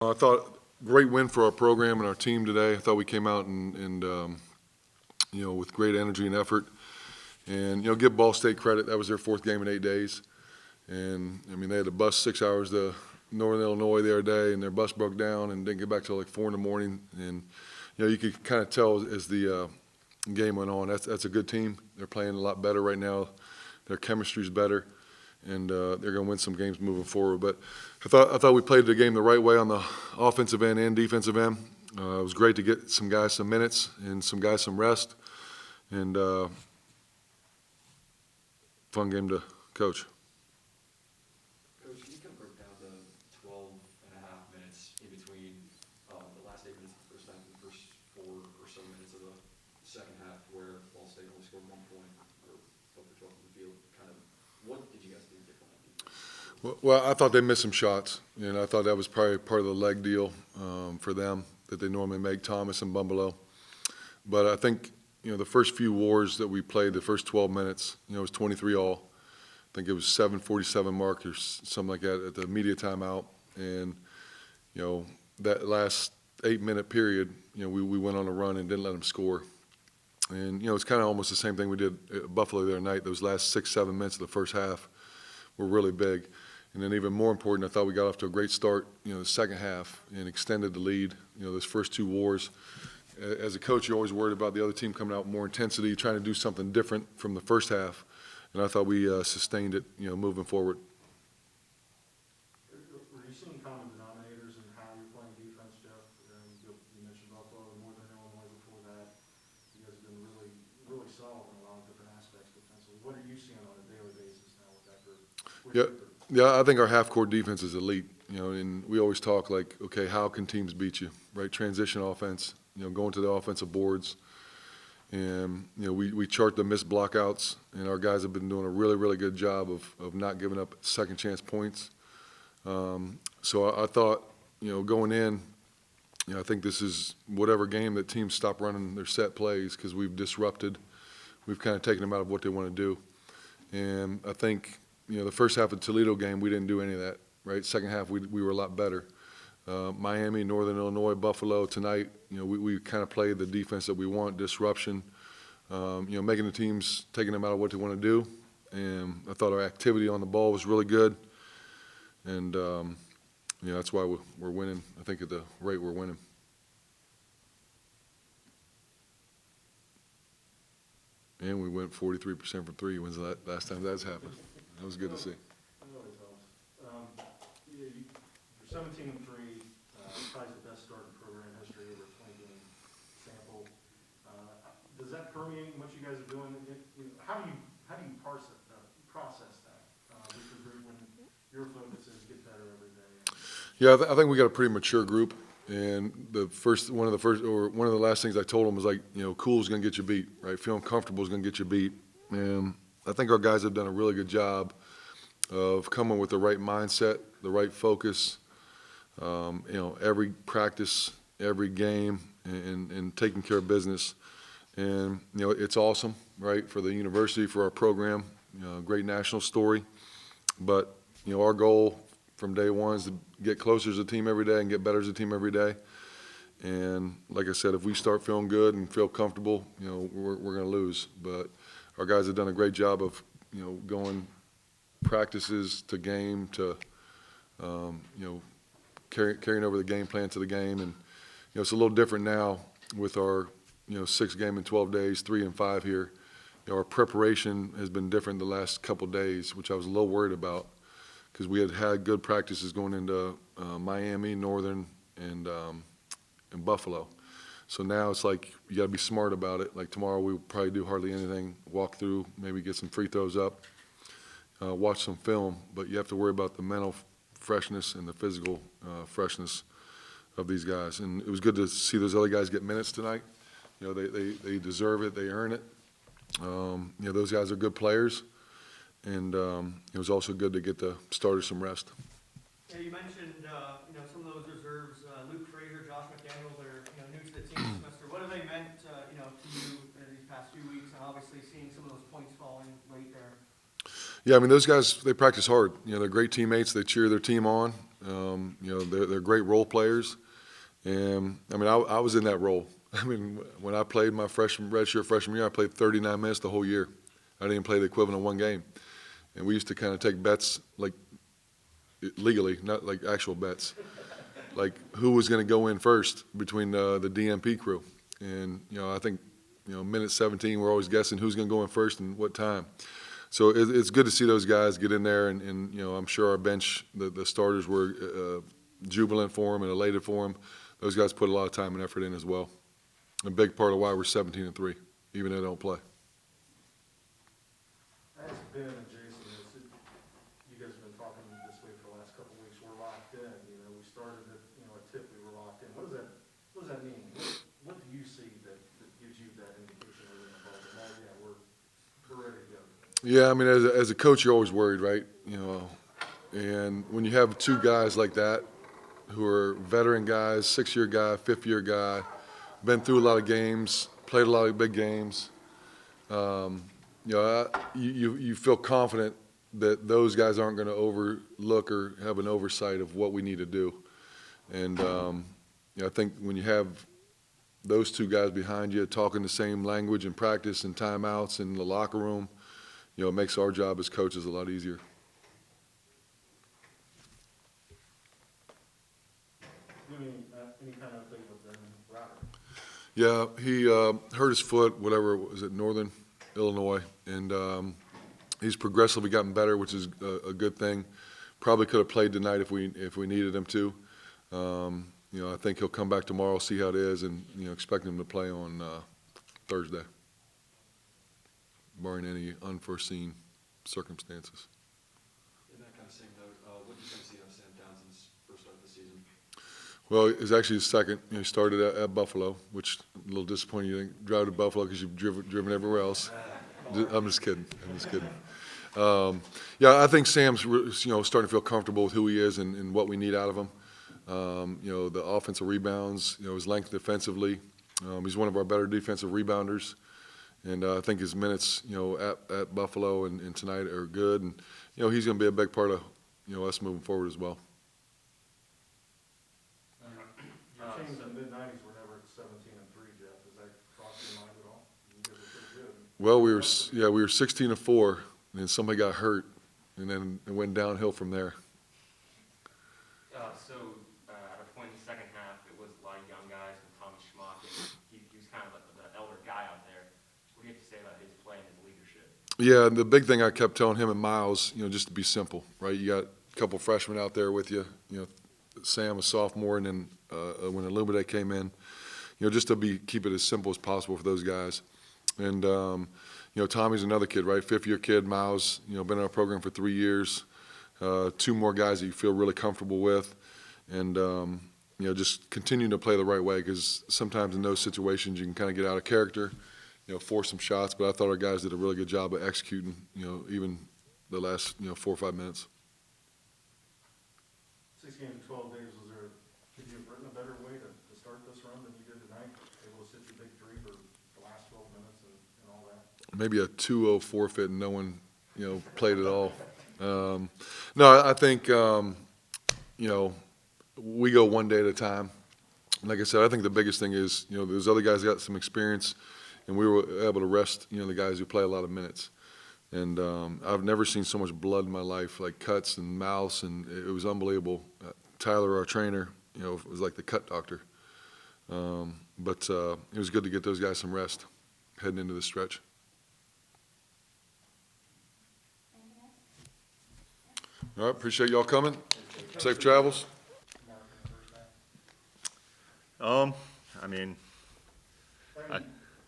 I thought great win for our program and our team today. I thought we came out and with great energy and effort. And, give Ball State credit. That was their fourth game in 8 days. And, they had to bus 6 hours to Northern Illinois the other day, and their bus broke down and didn't get back till like 4 in the morning. And, you could kind of tell as the game went on, that's a good team. They're playing a lot better right now. Their chemistry's better. And they're going to win some games moving forward. But I thought we played the game the right way on the offensive end and defensive end. It was great to get some guys some minutes and some guys some rest. And fun game to coach. Coach, can you kind of break down the 12.5 minutes in between the last 8 minutes of the first half and the first 4 or so minutes of the second half where Ball State only scored 1 point or up the 12 on the field? Kind of, what did you guys do different on defense? Well, I thought they missed some shots. I thought that was probably part of the leg deal for them that they normally make, Thomas and Bumbalo. But I think, the first few wars that we played, the first 12 minutes, it was 23-all. I think it was 7:47 mark or something like that at the media timeout. And, that last 8-minute period, we went on a run and didn't let them score. And, it's kind of almost the same thing we did at Buffalo the other night. Those last 6-7 minutes of the first half were really big. And then even more important, I thought we got off to a great start, the second half and extended the lead, those first 2 wars. As a coach, you're always worried about the other team coming out with more intensity, trying to do something different from the first half. And I thought we sustained it, moving forward. Were you seeing common denominators in how you're playing defense, Jeff? You mentioned Buffalo and Northern Illinois before that. You guys have been really, really solid in a lot of different aspects defensively. What are you seeing on a daily basis now with that group? Yeah, I think our half-court defense is elite. And we always talk like, okay, how can teams beat you, right? Transition offense, going to the offensive boards. And, we chart the missed blockouts, and our guys have been doing a really, really good job of not giving up second chance points. So I thought, going in, I think this is whatever game that teams stop running their set plays because we've disrupted. We've kind of taken them out of what they want to do. And I think, the first half of the Toledo game, we didn't do any of that, right? Second half, we were a lot better. Miami, Northern Illinois, Buffalo tonight, we kind of played the defense that we want, disruption, making the teams, taking them out of what they want to do. And I thought our activity on the ball was really good. And, that's why we're winning, I think, at the rate we're winning. And we went 43% from 3. When's the last time that's happened? That was good to see. That always helps. You're 17-3, probably the best start in program history over a 20-game sample. Does that permeate what you guys are doing? How do you process that? Because when your focus is get better every day. Yeah, I think we got a pretty mature group. And one of the last things I told them was like, cool is going to get you beat, right? Feeling comfortable is going to get you beat. And I think our guys have done a really good job of coming with the right mindset, the right focus, every practice, every game, and taking care of business. And, it's awesome, right, for the university, for our program, great national story. But, our goal from day one is to get closer as a team every day and get better as a team every day. And like I said, if we start feeling good and feel comfortable, we're going to lose. But our guys have done a great job of, going practices to game to, carrying over the game plan to the game. And, it's a little different now with our, 6 game in 12 days, 3 and 5 here. Our preparation has been different the last couple of days, which I was a little worried about because we had good practices going into Miami, Northern, and Buffalo. So now it's like you got to be smart about it. Like tomorrow we'll probably do hardly anything, walk through, maybe get some free throws up, watch some film, but you have to worry about the mental freshness and the physical freshness of these guys. And it was good to see those other guys get minutes tonight. They deserve it, they earn it. Those guys are good players, and it was also good to get the starters some rest. Yeah, you mentioned some of those reserves, Luke Frazier, Josh McDaniels, are new to the team this semester. What have they meant to you these past few weeks, and obviously seeing some of those points falling late there? Yeah, those guys, they practice hard. They're great teammates. They cheer their team on. They're great role players. And, I mean, I was in that role. I mean, when I played my redshirt freshman year, I played 39 minutes the whole year. I didn't play the equivalent of one game. And we used to kind of take bets, like, legally, not like actual bets, like who was going to go in first between the DMP crew. And, I think, minute 17, we're always guessing who's going to go in first and what time. So it's good to see those guys get in there, and I'm sure our bench, the starters were jubilant for them and elated for them. Those guys put a lot of time and effort in as well. A big part of why we're 17-3, even though they don't play. As Ben and Jason, you guys have been talking this way for the last couple of weeks. We're locked in. We started at a tip. We were locked in. What does that mean? What do you see that gives you that indication we're involved? Yeah, we're ready to go. Yeah, I mean, as a coach, you're always worried, right? And when you have two guys like that, who are veteran guys, 6-year guy, 5th-year guy, been through a lot of games, played a lot of big games. You feel confident that those guys aren't going to overlook or have an oversight of what we need to do. And I think when you have those two guys behind you talking the same language in practice and timeouts in the locker room, it makes our job as coaches a lot easier. Any kind of thing with Robert? Yeah, he hurt his foot, whatever, was it Northern Illinois, and he's progressively gotten better, which is a good thing. Probably could have played tonight if we needed him to. I think he'll come back tomorrow, see how it is, and expect him to play on Thursday, barring any unforeseen circumstances. In that kind of same note, what do you kind of see out of Sam Townsend's first start of the season? Well, it's actually his second. He started at Buffalo, which a little disappointing. You think drive to Buffalo because you've driven everywhere else. I'm just kidding. Yeah, I think Sam's starting to feel comfortable with who he is and what we need out of him. The offensive rebounds, his length defensively. He's one of our better defensive rebounders, and I think his minutes, at Buffalo and tonight are good. And he's going to be a big part of us moving forward as well. Your teams in the mid-90s were never at 17-3, Jeff. Does that cross your mind at all? You guys are pretty good. Well, we were 16-4, and then somebody got hurt, and then it went downhill from there. At a point in the second half, it was a lot of young guys and Tommy Schmuck, and he was kind of the elder guy out there. What do you have to say about his play and his leadership? Yeah, the big thing I kept telling him and Miles, just to be simple, right? You got a couple freshmen out there with you, Sam, a sophomore, and then when Illumide came in, just to keep it as simple as possible for those guys. And, Tommy's another kid, right? 5th-year kid. Miles, been in our program for 3 years. 2 more guys that you feel really comfortable with. And, just continue to play the right way, because sometimes in those situations you can kind of get out of character, force some shots. But I thought our guys did a really good job of executing, even the last, 4 or 5 minutes. 6 games in 12 days, could you have written a better way to start this run than you did tonight? Able to sit your big three for the last 12 minutes and all that? Maybe a 2-0 forfeit and no one, played at all. No, I think, we go one day at a time. Like I said, I think the biggest thing is, those other guys got some experience, and we were able to rest, the guys who play a lot of minutes. And I've never seen so much blood in my life, like cuts and mouths, and it was unbelievable. Tyler, our trainer, was like the cut doctor. But it was good to get those guys some rest heading into the stretch. All right, appreciate y'all coming. Safe travels. I mean,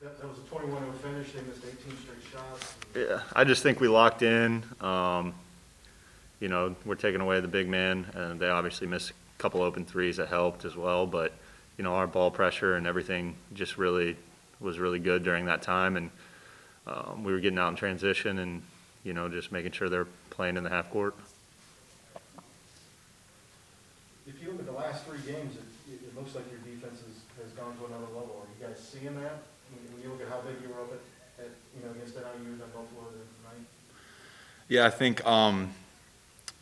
That was a 21-0 finish. They missed 18 straight shots. yeah, I just think we locked in. We're taking away the big man, and they obviously missed a couple open threes that helped as well. But, our ball pressure and everything just was really good during that time. And we were getting out in transition and, just making sure they're playing in the half court. If you look at the last 3 games, it looks like your defense has gone to another level. Are you guys seeing that? When you look at how big you were up at against NIU and Buffalo tonight? Yeah, I think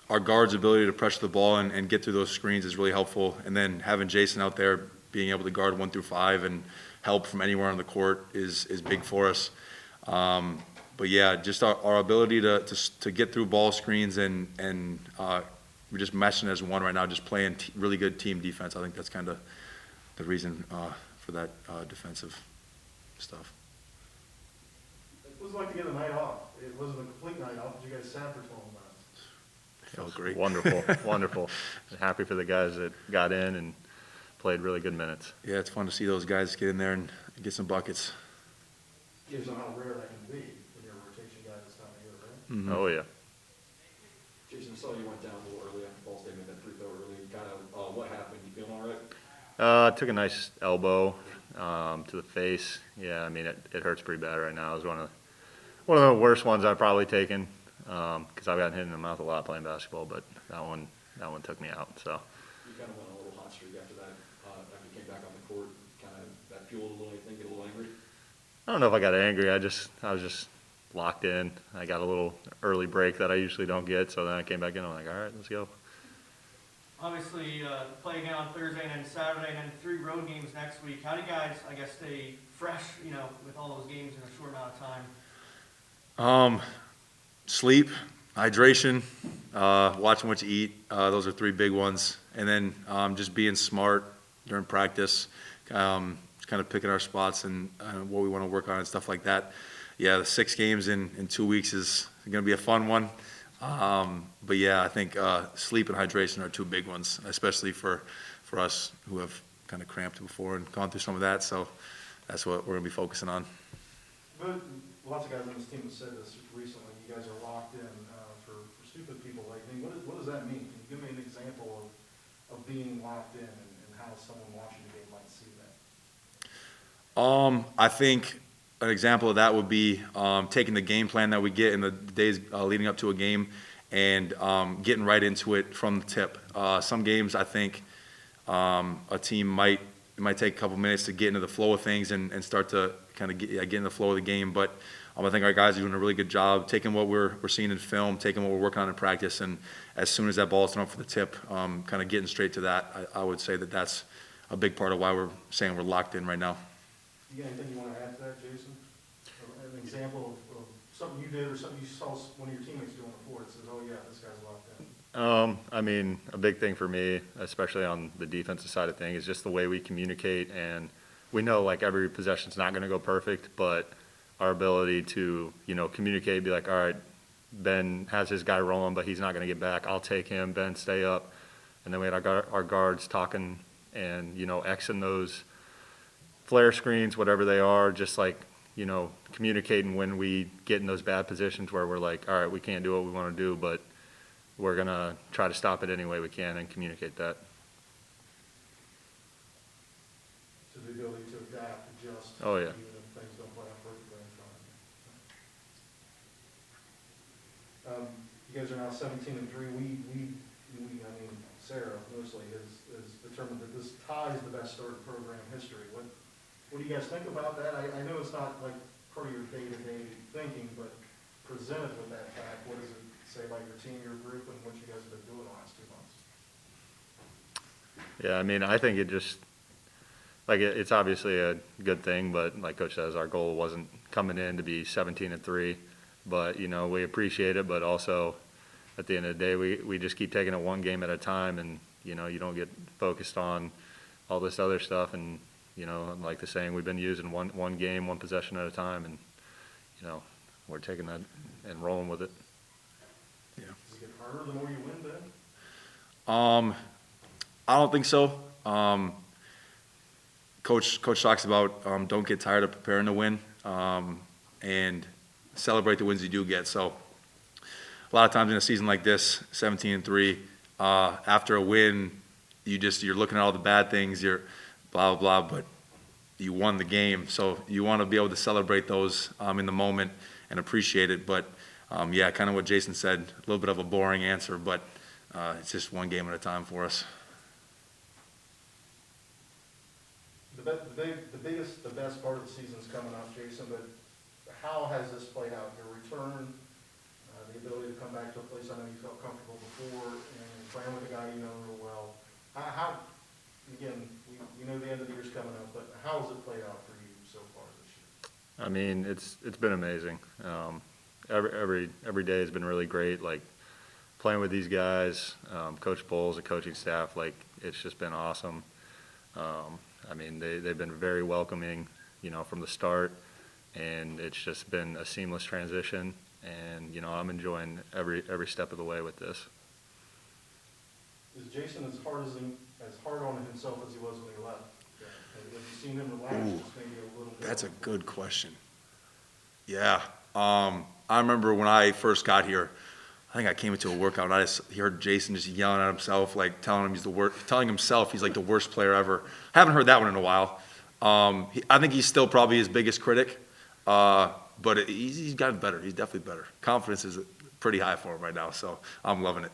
our guards' ability to pressure the ball and get through those screens is really helpful. And then having Jason out there being able to guard 1 through 5 and help from anywhere on the court is big for us. But yeah, just our ability to get through ball screens and we're just meshing as one right now, just playing really good team defense. I think that's kind of the reason for that defensive stuff. It was like to get a night off. It wasn't a complete night off, but you guys sat for 12 minutes. Felt great. Wonderful, wonderful. Happy for the guys that got in and played really good minutes. Yeah, it's fun to see those guys get in there and get some buckets. Gives them how rare that can be when you're a rotation guy this time of year, right? Mm-hmm. Oh, yeah. Jason, I saw you went down a little early after Ball's made that free throw early. Kind of, what happened? You feeling all right? Took a nice elbow to the face. Yeah, I mean, it hurts pretty bad right now. It was one of the worst ones I've probably taken because I've gotten hit in the mouth a lot playing basketball, but that one took me out. So. You kind of went on a little hot streak after that. After you came back on the court, kind of that fueled a little anything, get a little angry. I don't know if I got angry. I was just locked in. I got a little early break that I usually don't get, so then I came back in. I'm like, all right, let's go. Obviously, play again on Thursday and then Saturday and then 3 road games next week. How do you guys, I guess, stay fresh, with all those games in a short amount of time? Sleep, hydration, watching what you eat. Those are 3 big ones. And then just being smart during practice, kind of picking our spots and what we want to work on and stuff like that. Yeah, the 6 games in 2 weeks is going to be a fun one. But yeah, I think sleep and hydration are 2 big ones, especially for us who have kind of cramped before and gone through some of that. So that's what we're going to be focusing on. But lots of guys on this team have said this recently. You guys are locked in for stupid people like me. What does that mean? Can you give me an example of being locked in and how someone watching the game might see that? I think an example of that would be taking the game plan that we get in the days leading up to a game and getting right into it from the tip. Some games, I think a team it might take a couple minutes to get into the flow of things and start to kind of get in the flow of the game. But I think our guys are doing a really good job taking what we're seeing in film, taking what we're working on in practice, and as soon as that ball is thrown for the tip, kind of getting straight to that. I would say that's a big part of why we're saying we're locked in right now. You got anything you want to add to that, Jason? Or an example of something you did or something you saw one of your teammates do on the floor that says, oh yeah, this guy's locked in? I mean, a big thing for me, especially on the defensive side of things, is just the way we communicate. And we know like every possession's not going to go perfect, but our ability to, communicate, be like, all right, Ben has his guy rolling, but he's not going to get back. I'll take him. Ben, stay up. And then we had our guards talking and, Xing those flare screens, whatever they are, just like, communicating when we get in those bad positions where we're like, all right, we can't do what we want to do, but we're going to try to stop it any way we can and communicate that. So the ability to adapt, adjust, Oh, yeah. even if things don't play out perfectly in front of you. You guys are now 17-3. I mean, Sarah mostly has determined that this ties the best start in program history. What do you guys think about that? I know it's not like part of your day-to-day thinking, but presented with that fact, what does it say about your team, your group, and what you guys have been doing the last 2 months? Yeah, I mean, I think it just, like, it's obviously a good thing, but like Coach says, our goal wasn't coming in to be 17-3, but, we appreciate it, but also at the end of the day, we just keep taking it one game at a time, and, you don't get focused on all this other stuff, and, like the saying, we've been using one game, one possession at a time, and, we're taking that and rolling with it. Does it get harder the more you win, Ben? I don't think so. Coach talks about don't get tired of preparing to win and celebrate the wins you do get. So a lot of times in a season like this, 17-3, after a win, you're looking at all the bad things, you're blah blah blah, but you won the game, so you want to be able to celebrate those in the moment and appreciate it. But yeah, kind of what Jason said, a little bit of a boring answer, but it's just one game at a time for us. The best part of the season's coming up, Jason, but how has this played out? Your return the ability to come back to a place I know you felt comfortable before and playing with a guy you know real well. How again, we know the end of the year's coming up, but how has it played out for you so far this year? I mean, it's been amazing. Every day has been really great. Like playing with these guys, Coach Boals, the coaching staff, like it's just been awesome. I mean, they've been very welcoming, you know, from the start, and it's just been a seamless transition. And you know, I'm enjoying every step of the way with this. Is Jason as hard on himself as he was when he left? Have you seen him relax just maybe a little bit? That's a good question. Yeah. I remember when I first got here, I think I came into a workout and I just heard Jason just yelling at himself, like telling himself he's like the worst player ever. I haven't heard that one in a while. I think he's still probably his biggest critic, but he's gotten better. He's definitely better. Confidence is pretty high for him right now, so I'm loving it.